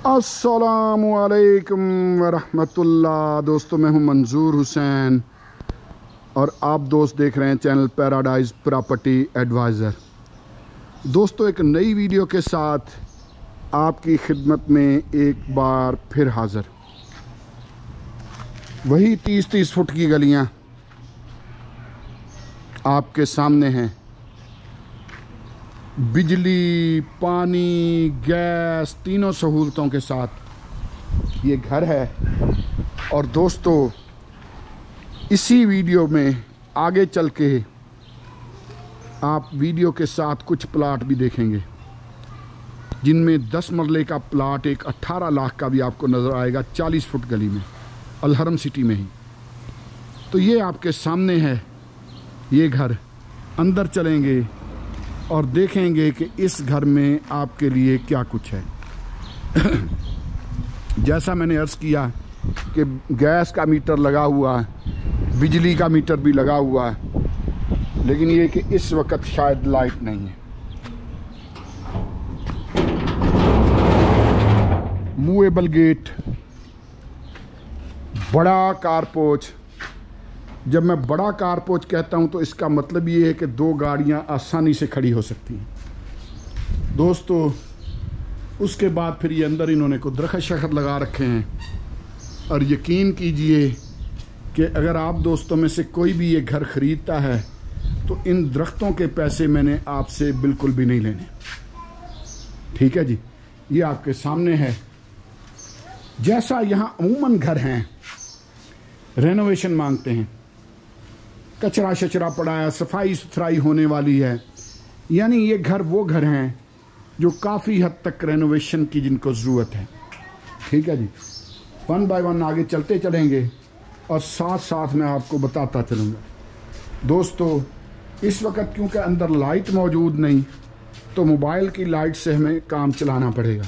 अस्सलामुअलैकुम वरहमतुल्लाह। दोस्तों, मैं हूं मंजूर हुसैन और आप दोस्त देख रहे हैं चैनल पैराडाइज प्रॉपर्टी एडवाइज़र। दोस्तों, एक नई वीडियो के साथ आपकी खिदमत में एक बार फिर हाज़िर। वही 30-30 फुट की गलियां आपके सामने हैं। बिजली, पानी, गैस, तीनों सहूलतों के साथ ये घर है। और दोस्तों, इसी वीडियो में आगे चल के आप वीडियो के साथ कुछ प्लाट भी देखेंगे, जिनमें 10 मरले का प्लाट एक 18 लाख का भी आपको नज़र आएगा, 40 फुट गली में, अलहरम सिटी में ही। तो ये आपके सामने है ये घर। अंदर चलेंगे और देखेंगे कि इस घर में आपके लिए क्या कुछ है। जैसा मैंने अर्ज़ किया कि गैस का मीटर लगा हुआ है, बिजली का मीटर भी लगा हुआ है, लेकिन ये कि इस वक्त शायद लाइट नहीं है। मूवेबल गेट, बड़ा कारपोच। जब मैं बड़ा कारपोच कहता हूं तो इसका मतलब ये है कि 2 गाड़ियां आसानी से खड़ी हो सकती हैं। दोस्तों, उसके बाद फिर ये अंदर इन्होंने को दरख्त शखत लगा रखे हैं। और यकीन कीजिए कि अगर आप दोस्तों में से कोई भी ये घर ख़रीदता है तो इन दरख्तों के पैसे मैंने आपसे बिल्कुल भी नहीं लेने। ठीक है जी, ये आपके सामने है। जैसा यहाँ अमूमन घर हैं, रेनोवेशन मांगते हैं, कचरा शचरा पड़ा है, सफाई सुथराई होने वाली है, यानी ये घर वो घर हैं जो काफ़ी हद तक रेनोवेशन की जिनको ज़रूरत है। ठीक है जी, 1 बाय 1 आगे चलते चलेंगे और साथ साथ मैं आपको बताता चलूँगा। दोस्तों, इस वक्त क्योंकि अंदर लाइट मौजूद नहीं, तो मोबाइल की लाइट से हमें काम चलाना पड़ेगा।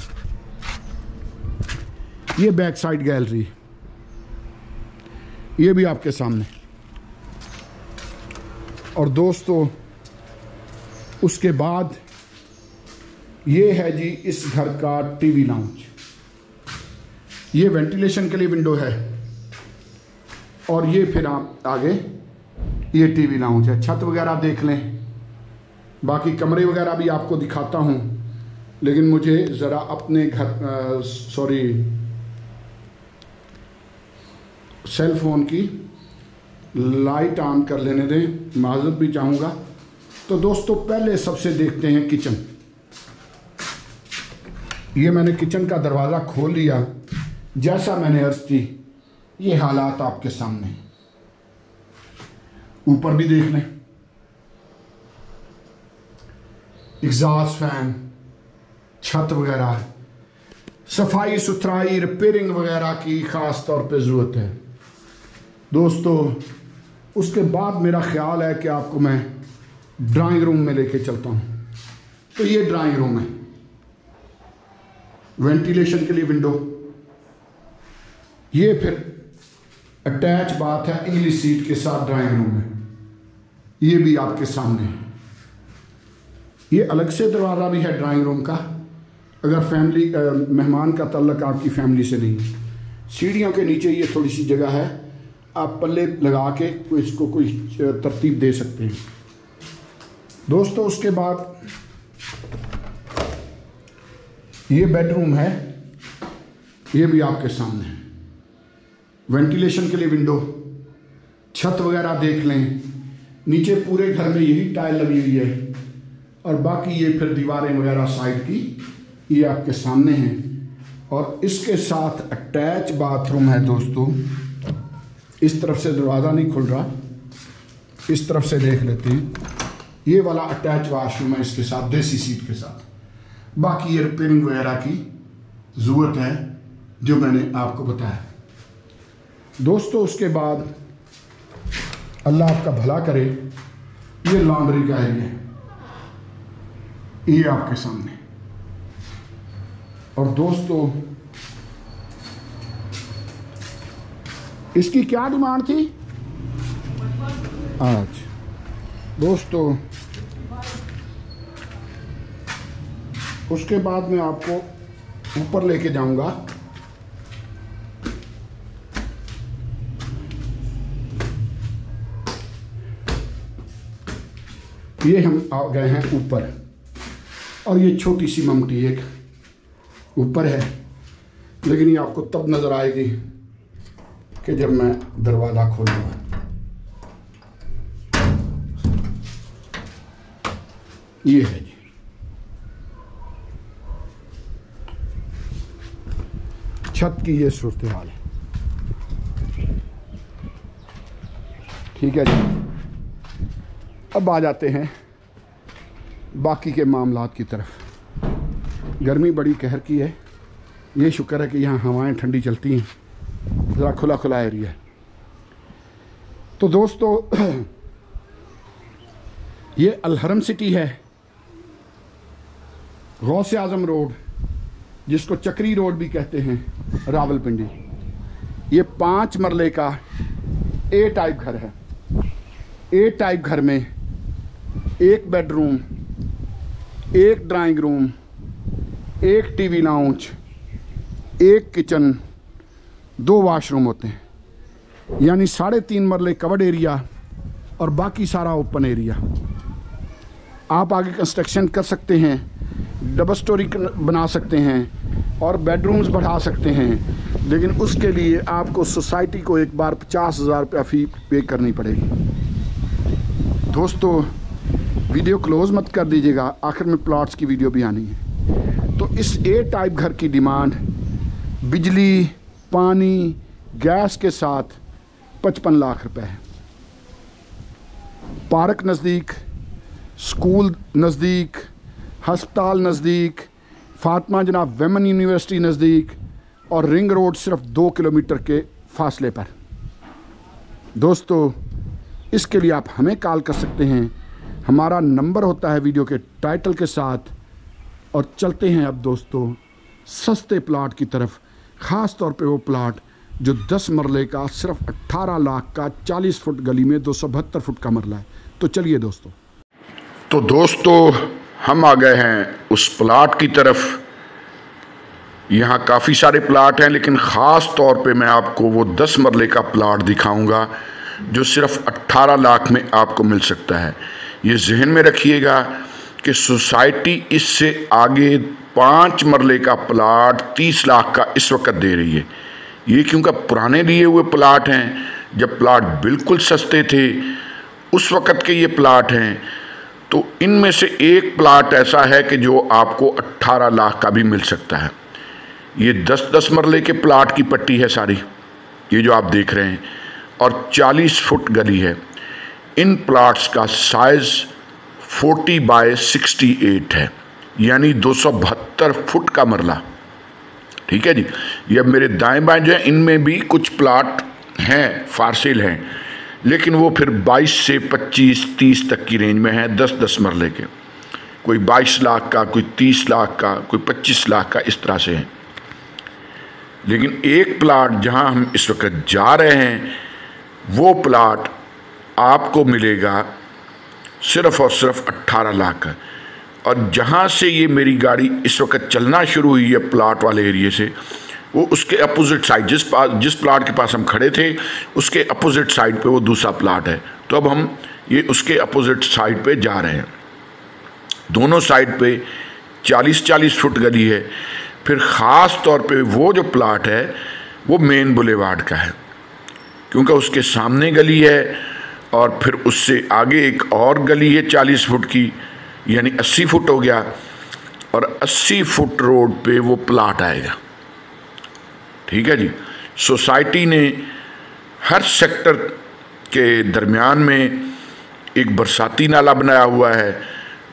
ये बैक साइड गैलरी, ये भी आपके सामने। और दोस्तों, उसके बाद ये है जी इस घर का टीवी लाउंज। ये वेंटिलेशन के लिए विंडो है और ये फिर आप आगे ये टीवी लाउंज है। छत वगैरह देख लें, बाकी कमरे वगैरह भी आपको दिखाता हूँ, लेकिन मुझे ज़रा अपने घर सेल फोन की लाइट ऑन कर लेने दें, माजरत भी चाहूँगा। तो दोस्तों, पहले सबसे देखते हैं किचन। ये मैंने किचन का दरवाज़ा खोल लिया। जैसा मैंने अर्ज़ की, ये हालात आपके सामने। ऊपर भी देख लें, एग्जॉस्ट फैन, छत वगैरह, सफाई सुथराई, रिपेयरिंग वगैरह की ख़ास तौर पे ज़रूरत है। दोस्तों, उसके बाद मेरा ख्याल है कि आपको मैं ड्राइंग रूम में लेके चलता हूँ। तो ये ड्राइंग रूम है, वेंटिलेशन के लिए विंडो। ये फिर अटैच बात है इंग्लिश सीट के साथ ड्राइंग रूम में। ये भी आपके सामने है। ये अलग से दरवाज़ा भी है ड्राइंग रूम का, अगर फैमिली मेहमान का तल्लक आपकी फैमिली से नहीं है। सीढ़ियों के नीचे ये थोड़ी सी जगह है, आप पल्ले लगा के इसको कोई तरतीब दे सकते हैं। दोस्तों, उसके बाद ये बेडरूम है, ये भी आपके सामने है। वेंटिलेशन के लिए विंडो, छत वगैरह देख लें। नीचे पूरे घर में यही टाइल लगी हुई है और बाकी ये फिर दीवारें वगैरह साइड की ये आपके सामने हैं। और इसके साथ अटैच बाथरूम है। दोस्तों, इस तरफ से दरवाज़ा नहीं खुल रहा, इस तरफ से देख लेते हैं। ये वाला अटैच वाशरूम है इसके साथ, देसी सीट के साथ। बाकी ये रिपेयरिंग वगैरह की ज़रूरत है जो मैंने आपको बताया। दोस्तों, उसके बाद अल्लाह आपका भला करे, ये लॉन्ड्री का एरिया है, ये आपके सामने। और दोस्तों, इसकी क्या डिमांड थी आज? दोस्तों, उसके बाद मैं आपको ऊपर लेके जाऊंगा। ये हम आ गए हैं ऊपर, और ये छोटी सी ममटी एक ऊपर है, लेकिन ये आपको तब नज़र आएगी कि जब मैं दरवाज़ा खोलूँगा। ये है जी, छत की ये सूरत हाल है। ठीक है जी, अब आ जाते हैं बाकी के मामलात की तरफ। गर्मी बड़ी कहर की है, ये शुक्र है कि यहाँ हवाएं ठंडी चलती हैं, ज़रा खुला खुला एरिया है। तो दोस्तों ये अलहरम सिटी है, गौसे आज़म रोड, जिसको चक्री रोड भी कहते हैं, रावलपिंडी। ये 5 मरले का ए टाइप घर है। ए टाइप घर में 1 bedroom, 1 drawing room, 1 TV lounge, 1 kitchen, 2 washroom होते हैं, यानी 3.5 मरले कवर्ड एरिया और बाकी सारा ओपन एरिया। आप आगे कंस्ट्रक्शन कर सकते हैं, डबल स्टोरी बना सकते हैं और बेडरूम्स बढ़ा सकते हैं, लेकिन उसके लिए आपको सोसाइटी को एक बार 50,000 रुपया फ़ी पे करनी पड़ेगी। दोस्तों वीडियो क्लोज़ मत कर दीजिएगा, आखिर में प्लॉट्स की वीडियो भी आनी है। तो इस ए टाइप घर की डिमांड बिजली, पानी, गैस के साथ 55 लाख रुपए है। पार्क नज़दीक, स्कूल नज़दीक, हस्पताल नज़दीक, फातिमा जनाब वेमन यूनिवर्सिटी नज़दीक और रिंग रोड सिर्फ 2 किलोमीटर के फासले पर। दोस्तों इसके लिए आप हमें कॉल कर सकते हैं, हमारा नंबर होता है वीडियो के टाइटल के साथ। और चलते हैं अब दोस्तों सस्ते प्लाट की तरफ, ख़ास तौर पे वो प्लाट जो 10 मरले का सिर्फ 18 लाख का 40 फुट गली में 272 फुट का मरला है। तो चलिए दोस्तों। तो दोस्तों हम आ गए हैं उस प्लाट की तरफ। यहाँ काफ़ी सारे प्लाट हैं, लेकिन ख़ास तौर पे मैं आपको वो 10 मरले का प्लाट दिखाऊंगा जो सिर्फ 18 लाख में आपको मिल सकता है। ये जहन में रखिएगा कि सोसाइटी इससे आगे 5 मरले का प्लाट 30 लाख का इस वक्त दे रही है। ये क्योंकि पुराने लिए हुए प्लाट हैं, जब प्लाट बिल्कुल सस्ते थे उस वक़्त के ये प्लाट हैं। तो इनमें से एक प्लाट ऐसा है कि जो आपको 18 लाख का भी मिल सकता है। ये 10-10 मरले के प्लाट की पट्टी है सारी, ये जो आप देख रहे हैं, और 40 फुट गली है। इन प्लाट्स का साइज़ 40 बाय 68 है, यानी 272 फुट का मरला। ठीक है जी। ये अब मेरे दाएं बाएं जो है इनमें भी कुछ प्लाट हैं, फारसेल हैं, लेकिन वो फिर 22 से 25-30 तक की रेंज में है, 10-10 मरले के। कोई 22 लाख का, कोई 30 लाख का, कोई 25 लाख का, इस तरह से है। लेकिन एक प्लाट जहां हम इस वक्त जा रहे हैं, वो प्लाट आपको मिलेगा सिर्फ़ और सिर्फ 18 लाख का। और जहां से ये मेरी गाड़ी इस वक्त चलना शुरू हुई है प्लाट वाले एरिए से, वो उसके अपोजिट साइड, जिस प्लाट के पास हम खड़े थे उसके अपोजिट साइड पे वो दूसरा प्लाट है। तो अब हम ये उसके अपोजिट साइड पे जा रहे हैं। दोनों साइड पे 40-40 फुट गली है। फिर ख़ास तौर पे वो जो प्लाट है वो मेन बुलेवार्ड का है, क्योंकि उसके सामने गली है और फिर उससे आगे एक और गली है 40 फुट की, यानी 80 फुट हो गया। और 80 फुट रोड पे वो प्लाट आएगा। ठीक है जी। सोसाइटी ने हर सेक्टर के दरमियान में एक बरसाती नाला बनाया हुआ है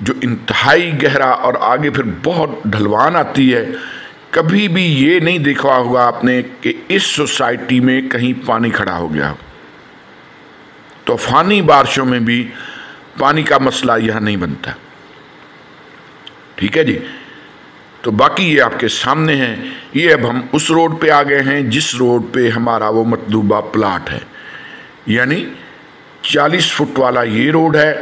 जो इंतहाई गहरा, और आगे फिर बहुत ढलवान आती है। कभी भी ये नहीं देखा होगा आपने कि इस सोसाइटी में कहीं पानी खड़ा हो गया हो। तूफानी बारिशों में भी पानी का मसला यहाँ नहीं बनता। ठीक है जी। तो बाकी ये आपके सामने है। ये अब हम उस रोड पे आ गए हैं जिस रोड पे हमारा वो मतलूबा प्लाट है, यानी 40 फुट वाला ये रोड है।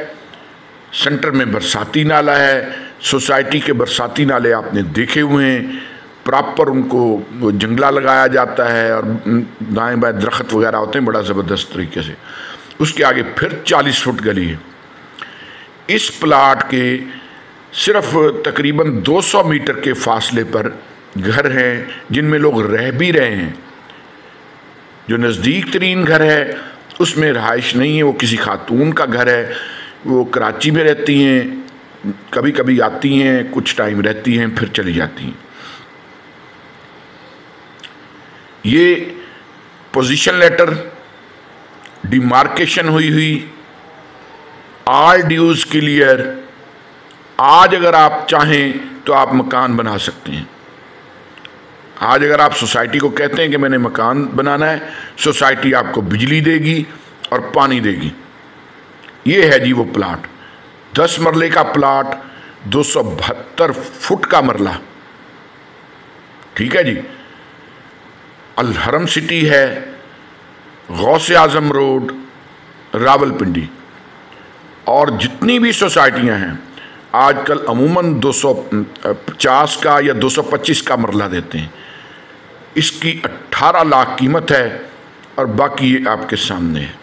सेंटर में बरसाती नाला है। सोसाइटी के बरसाती नाले आपने देखे हुए हैं, प्रॉपर उनको जंगला लगाया जाता है और दाएं बाएं दरख्त वगैरह होते हैं बड़ा ज़बरदस्त तरीके से। उसके आगे फिर 40 फुट गली है। इस प्लाट के सिर्फ तकरीबन 200 मीटर के फासले पर घर हैं जिनमें लोग रह भी रहे हैं। जो नज़दीक तरीन घर है उसमें रहाइश नहीं है, वो किसी खातून का घर है, वो कराची में रहती हैं, कभी कभी आती हैं, कुछ टाइम रहती हैं, फिर चली जाती हैं। ये पोजीशन लेटर, डिमार्केशन हुई, ऑल ड्यूज क्लियर। आज अगर आप चाहें तो आप मकान बना सकते हैं। आज अगर आप सोसाइटी को कहते हैं कि मैंने मकान बनाना है, सोसाइटी आपको बिजली देगी और पानी देगी। ये है जी वो प्लाट, 10 मरले का प्लाट, 272 फुट का मरला। ठीक है जी। अल हरम सिटी है, गौसे आजम रोड, रावलपिंडी। और जितनी भी सोसाइटियां हैं आजकल अमूमन 250 का या 225 का मरला देते हैं। इसकी 18 लाख कीमत है और बाकी ये आपके सामने है।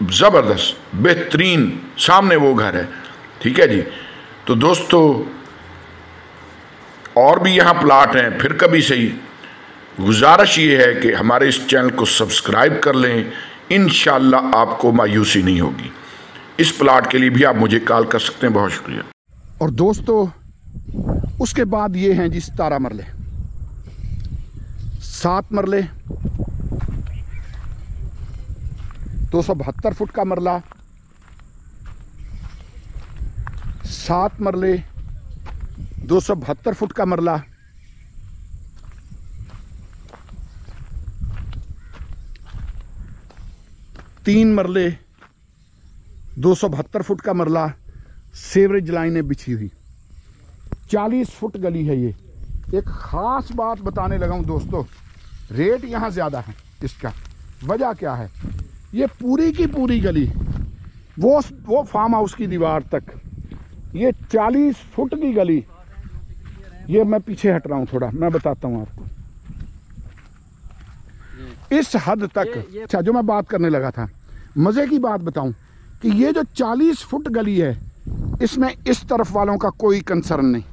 ज़बरदस्त बेहतरीन सामने वो घर है। ठीक है जी। तो दोस्तों और भी यहाँ प्लाट हैं, फिर कभी सही। गुजारिश ये है कि हमारे इस चैनल को सब्सक्राइब कर लें, इंशाअल्लाह आपको मायूसी नहीं होगी। इस प्लाट के लिए भी आप मुझे कॉल कर सकते हैं। बहुत शुक्रिया। और दोस्तों उसके बाद ये हैं जी 17 मरले, 7 मरले, 272 फुट का मरला, 7 मरले, 272 फुट का मरला, 3 मरले, 272 फुट का मरला, सेवरेज लाइनें बिछी हुई, 40 फुट गली है। ये एक ख़ास बात बताने लगा हूँ दोस्तों, रेट यहाँ ज़्यादा है इसका। वजह क्या है? ये पूरी की पूरी गली वो फार्म हाउस की दीवार तक, ये 40 फुट की गली। ये मैं पीछे हट रहा हूँ थोड़ा, मैं बताता हूँ आपको। इस हद तक अच्छा, जो मैं बात करने लगा था, मज़े की बात बताऊं कि ये जो 40 फुट गली है, इसमें इस तरफ वालों का कोई कंसर्न नहीं।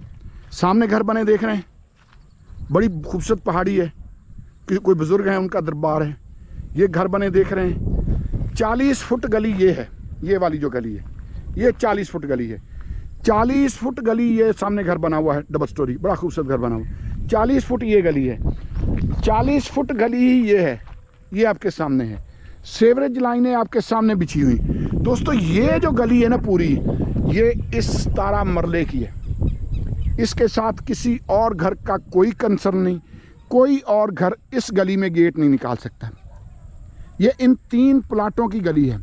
सामने घर बने देख रहे हैं, बड़ी खूबसूरत पहाड़ी है, कि कोई बुज़ुर्ग हैं उनका दरबार है। ये घर बने देख रहे हैं। 40 फुट गली ये है, ये वाली जो गली है ये 40 फुट गली है। 40 फुट गली, ये सामने घर बना हुआ है, डबल स्टोरी, बड़ा खूबसूरत घर बना हुआ। 40 फुट ये गली है, 40 फुट गली ही ये है, ये आपके सामने है। सेवरेज लाइनें आपके सामने बिछी हुई। दोस्तों ये जो गली है ना पूरी, ये इस 17 मरले की है। इसके साथ किसी और घर का कोई कंसर्न नहीं, कोई और घर इस गली में गेट नहीं निकाल सकता। ये इन 3 प्लाटों की गली है।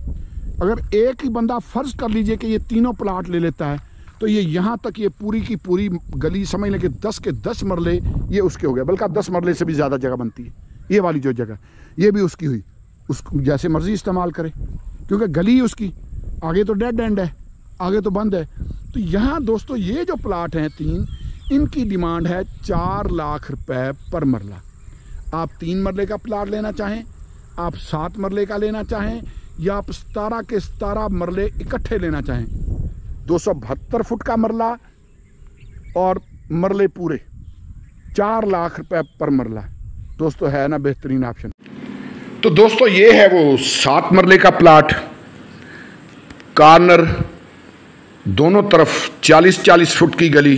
अगर एक ही बंदा फ़र्ज़ कर लीजिए कि ये तीनों प्लाट ले लेता है, तो ये यहाँ तक ये पूरी की पूरी गली समझ लें कि 10 के 10 मरले ये उसके हो गए, बल्कि 10 मरले से भी ज़्यादा जगह बनती है। ये वाली जो जगह ये भी उसकी हुई, उसको जैसे मर्ज़ी इस्तेमाल करे, क्योंकि गली उसकी, आगे तो डेड एंड है, आगे तो बंद है। तो यहाँ दोस्तों ये जो प्लाट हैं 3, इनकी डिमांड है 4 लाख रुपए पर मरला। आप 3 मरले का प्लाट लेना चाहें, आप 7 मरले का लेना चाहें, या आप 17 के 17 मरले इकट्ठे लेना चाहें, 272 फुट का मरला और मरले पूरे, 4 लाख रुपए पर मरला। दोस्तों है ना बेहतरीन ऑप्शन। तो दोस्तों ये है वो 7 मरले का प्लाट, कॉर्नर, दोनों तरफ 40-40 फुट की गली,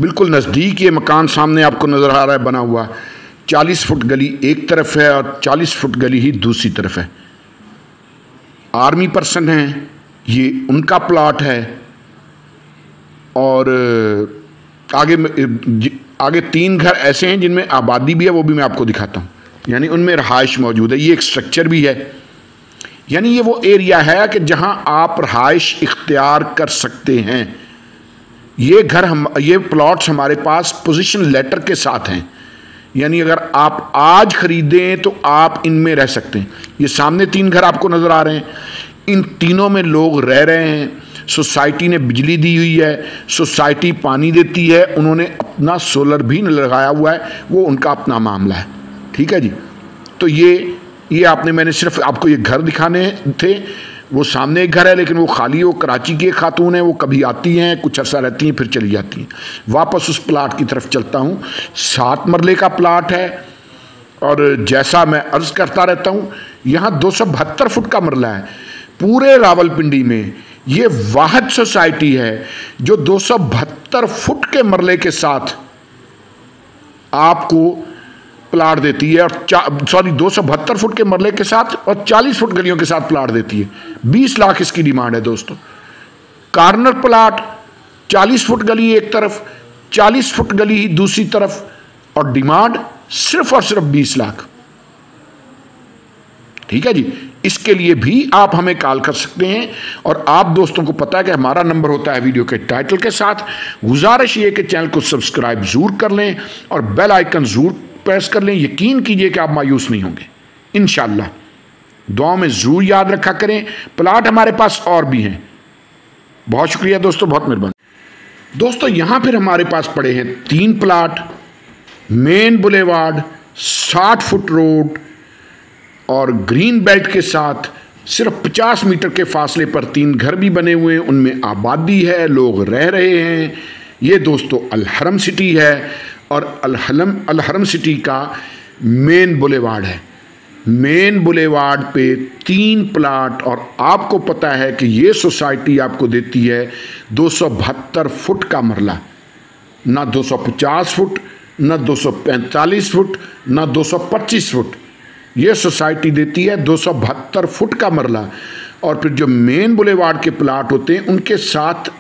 बिल्कुल नज़दीक ये मकान सामने आपको नज़र आ रहा है बना हुआ। 40 फुट गली एक तरफ है और 40 फुट गली ही दूसरी तरफ है। आर्मी पर्सन हैं, ये उनका प्लाट है। और आगे 3 घर ऐसे हैं जिनमें आबादी भी है, वो भी मैं आपको दिखाता हूँ, यानी उनमें रहाइश मौजूद है। ये एक स्ट्रक्चर भी है, यानी ये वो एरिया है कि जहाँ आप रहाइश इख्तियार कर सकते हैं। ये प्लॉट्स हमारे पास पोजीशन लेटर के साथ हैं, यानी अगर आप आज ख़रीदें तो आप इनमें रह सकते हैं। ये सामने 3 घर आपको नज़र आ रहे हैं, इन तीनों में लोग रह रहे हैं। सोसाइटी ने बिजली दी हुई है, सोसाइटी पानी देती है, उन्होंने अपना सोलर भी लगाया हुआ है, वो उनका अपना मामला है। ठीक है जी। तो ये आपने, मैंने सिर्फ आपको ये घर दिखाने थे। वो सामने एक घर है लेकिन वो खाली, वो कराची की एक खातून है, वो कभी आती हैं, कुछ अर्सा रहती हैं, फिर चली जाती हैं। वापस उस प्लाट की तरफ चलता हूँ। 7 मरले का प्लाट है और जैसा मैं अर्ज करता रहता हूँ, यहाँ 272 फुट का मरला है। पूरे रावलपिंडी में ये वाहिद सोसाइटी है जो 272 फुट के मरले के साथ आपको प्लाट देती है, और 272 फुट के मरले के साथ और 40 फुट गलियों के साथ प्लाट देती है। 20 लाख इसकी डिमांड है दोस्तों। कॉर्नर प्लाट, 40 फुट गली एक तरफ, 40 फुट गली ही दूसरी तरफ, और डिमांड सिर्फ और सिर्फ 20 लाख। ठीक है जी। इसके लिए भी आप हमें कॉल कर सकते हैं, और आप दोस्तों को पता है कि हमारा नंबर होता है वीडियो के टाइटल के साथ। गुजारिश ये कि चैनल को सब्सक्राइब जरूर कर लें और बेल आइकन जरूर प्रेस कर लें। यकीन कीजिए कि आप मायूस नहीं होंगे इंशाल्लाह। दुआ में जरूर याद रखा करें। प्लाट हमारे पास और भी हैं। बहुत शुक्रिया दोस्तों, बहुत मेहरबानी। दोस्तों यहां फिर हमारे पास पड़े हैं 3 plot, main boulevard, 60 foot road और ग्रीन बेल्ट के साथ सिर्फ 50 मीटर के फासले पर 3 घर भी बने हुए हैं। उनमें आबादी है, लोग रह रहे हैं। ये दोस्तों अल हरम सिटी है और अल हरम सिटी का मेन बुलेवार्ड है। मेन बुलेवार्ड पे 3 प्लाट, और आपको पता है कि ये सोसाइटी आपको देती है 272 फुट का मरला, ना 250 फुट, ना 245 फुट, ना 225 फुट। ये सोसाइटी देती है 272 फुट का मरला। और फिर जो मेन बुलेवार्ड के प्लाट होते हैं उनके साथ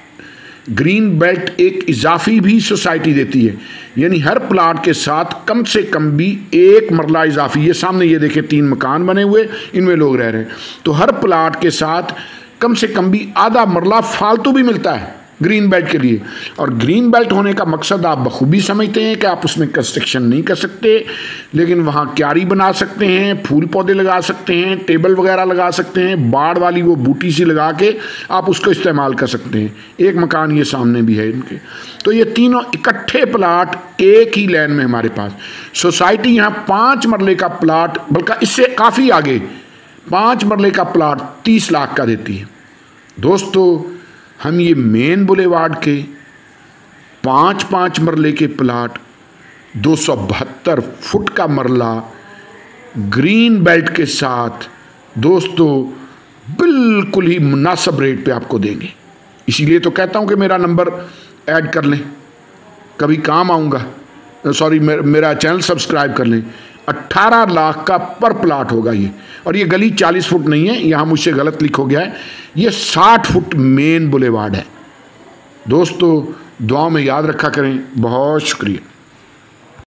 ग्रीन बेल्ट एक इजाफी भी सोसाइटी देती है, यानी हर प्लाट के साथ कम से कम भी एक मरला इजाफी। ये सामने ये देखें 3 मकान बने हुए, इनमें लोग रह रहे हैं, तो हर प्लाट के साथ कम से कम भी आधा मरला फालतू भी मिलता है ग्रीन बेल्ट के लिए। और ग्रीन बेल्ट होने का मकसद आप बखूबी समझते हैं कि आप उसमें कंस्ट्रक्शन नहीं कर सकते, लेकिन वहाँ क्यारी बना सकते हैं, फूल पौधे लगा सकते हैं, टेबल वगैरह लगा सकते हैं, बाड़ वाली वो बूटी सी लगा के आप उसको इस्तेमाल कर सकते हैं। एक मकान ये सामने भी है इनके। तो ये तीनों इकट्ठे प्लाट एक ही लाइन में हमारे पास। सोसाइटी यहाँ 5 मरले का प्लाट, बल्कि इससे काफ़ी आगे 5 मरले का प्लाट 30 लाख का देती है। दोस्तों हम ये मेन बुलेवार्ड के 5-5 मरले के प्लाट, 272 फुट का मरला ग्रीन बेल्ट के साथ दोस्तों बिल्कुल ही मुनासिब रेट पे आपको देंगे। इसीलिए तो कहता हूँ कि मेरा नंबर ऐड कर लें, कभी काम आऊँगा। सॉरी, मेरा चैनल सब्सक्राइब कर लें। 18 लाख का पर प्लाट होगा ये। और ये गली 40 फुट नहीं है, यहाँ मुझसे गलत लिख हो गया है, ये 60 फुट मेन बुलेवार्ड है। दोस्तों दुआ में याद रखा करें। बहुत शुक्रिया।